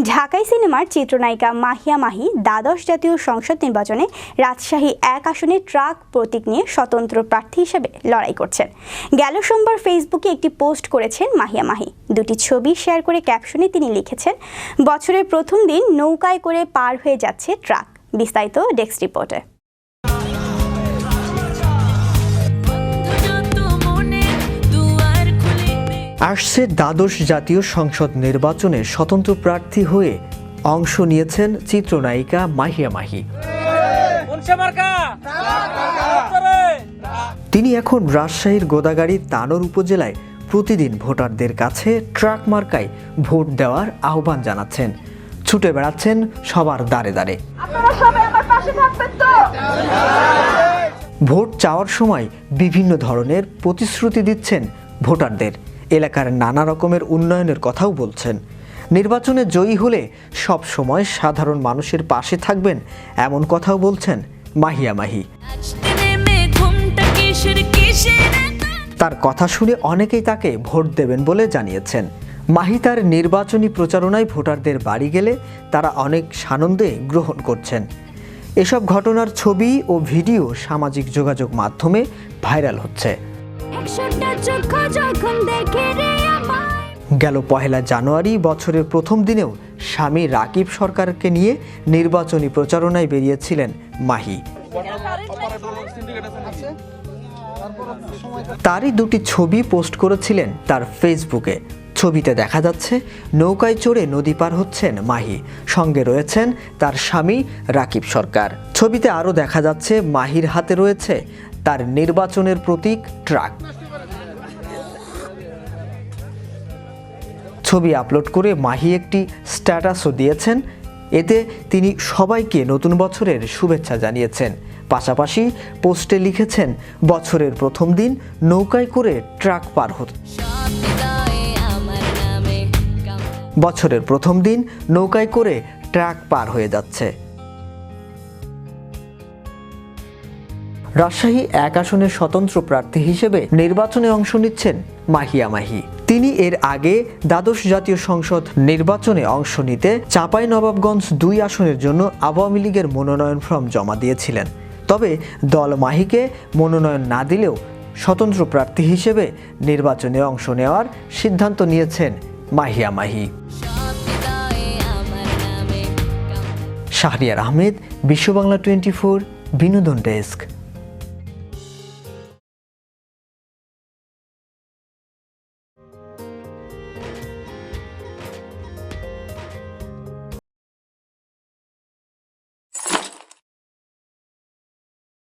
ঢাকাই সিনেমার চিত্রনায়িকা মাহিয়া মাহি দ্বাদশ জাতীয় সংসদ নির্বাচনে রাজশাহী ১ আসনে ট্রাক প্রতীক নিয়ে স্বতন্ত্র প্রার্থী হিসেবে লড়াই করছেন। গেল সোমবার ফেসবুকে একটি পোস্ট করেছেন মাহিয়া মাহি। দুটি ছবি শেয়ার করে ক্যাপশনে তিনি লিখেছেন, বছরের প্রথম দিন নৌকায় করে পার হয়ে যাচ্ছে ট্রাক। বিস্তারিত ডেস্ক রিপোর্টে। আসছে দ্বাদশ জাতীয় সংসদ নির্বাচনে স্বতন্ত্র প্রার্থী হয়ে অংশ নিয়েছেন চিত্রনায়িকা মাহিয়া মাহি। তিনি এখন রাজশাহীর গোদাগাড়ী তানোর উপজেলায় প্রতিদিন ভোটারদের কাছে ট্রাক মার্কায় ভোট দেওয়ার আহ্বান জানাচ্ছেন। ছুটে বেড়াচ্ছেন সবার দ্বারে দ্বারে। ভোট চাওয়ার সময় বিভিন্ন ধরনের প্রতিশ্রুতি দিচ্ছেন ভোটারদের। এলাকার নানা রকমের উন্নয়নের কথাও বলছেন। নির্বাচনে জয়ী হলে সব সময় সাধারণ মানুষের পাশে থাকবেন এমন কথাও বলছেন মাহিয়া মাহি। তার কথা শুনে অনেকেই তাকে ভোট দেবেন বলে জানিয়েছেন। মাহি তার নির্বাচনী প্রচারণায় ভোটারদের বাড়ি গেলে তারা অনেক সানন্দে গ্রহণ করছেন। এসব ঘটনার ছবি ও ভিডিও সামাজিক যোগাযোগ মাধ্যমে ভাইরাল হচ্ছে। গেল ১ জানুয়ারি বছরের প্রথম দিনেও স্বামী রাকিব সরকারকে নিয়ে নির্বাচনী প্রচারণায় বেরিয়েছিলেন মাহি। তারই দুটি ছবি পোস্ট করেছিলেন তার ফেসবুকে। ছবিতে দেখা যাচ্ছে নৌকায় চড়ে নদী পার হচ্ছেন মাহি, সঙ্গে রয়েছেন তার স্বামী রাকিব সরকার। ছবিতে আরও দেখা যাচ্ছে মাহির হাতে রয়েছে তার নির্বাচনের প্রতীক ট্রাক। ছবি আপলোড করে মাহি একটি স্ট্যাটাসও দিয়েছেন। এতে তিনি সবাইকে নতুন বছরের শুভেচ্ছা জানিয়েছেন। পাশাপাশি পোস্টে লিখেছেন, বছরের প্রথম দিন নৌকায় করে ট্রাক পার হচ্ছে। বছরের প্রথম দিন নৌকায় করে ট্রাক পার হয়ে যাচ্ছে। রাজশাহী ১ আসনের স্বতন্ত্র প্রার্থী হিসেবে নির্বাচনে অংশ নিচ্ছেন মাহিয়া মাহি। তিনি এর আগে দ্বাদশ জাতীয় সংসদ নির্বাচনে অংশ নিতে চাঁপাইনবাবগঞ্জ ২ আসনের জন্য আওয়ামী লীগের মনোনয়ন ফর্ম জমা দিয়েছিলেন। তবে দল মাহিকে মনোনয়ন না দিলেও স্বতন্ত্র প্রার্থী হিসেবে নির্বাচনে অংশ নেওয়ার সিদ্ধান্ত নিয়েছেন মাহিয়া মাহি। শাহরিয়ার আহমেদ, বিশ্ব বাংলা 24, বিনোদন ডেস্ক।